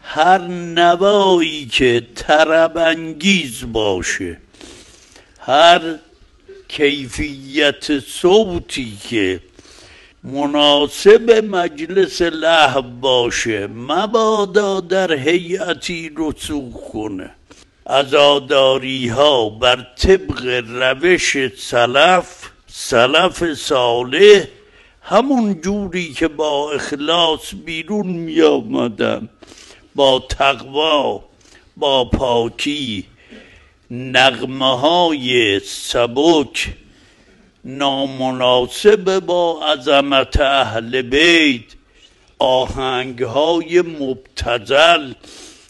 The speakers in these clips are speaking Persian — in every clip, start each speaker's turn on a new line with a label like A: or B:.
A: هر نوایی که طرب انگیز باشه، هر کیفیت صوتی که مناسب مجلس لهو باشه، مبادا در هیئتی رسوخ کنه. عزاداری ها بر طبق روش سلف صالح، همون جوری که با اخلاص بیرون می آمدن، با تقوا، با پاکی، نغمه های سبک نامناسب با عظمت اهل بیت، آهنگ های مبتذل،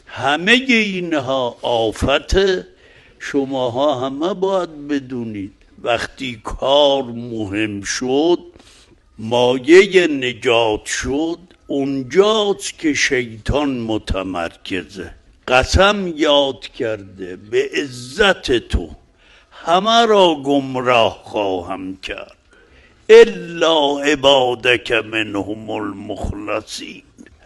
A: همه اینها آفت. شماها همه باید بدونید وقتی کار مهم شد، مایه نجات شد، اونجاست که شیطان متمرکزه. قسم یاد کرده به عزت تو همه را گمراه خواهم کرد الا عبادک منهم المخلصین.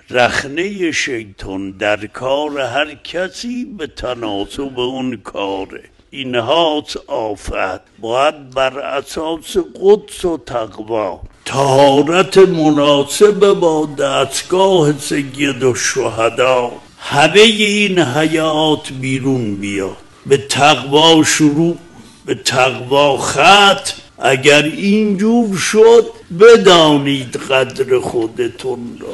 A: رخنه شیطان در کار هر کسی به تناسب اون کاره. اینهاست آفت. باید بر اساس قدس و تقوا، طهارت مناسب با دستگاه سید الشهدا، همه این حیات بیرون بیاد. به تقوا شروع، به تقوا ختم. اگر اینجور شد بدانید قدر خودتون را.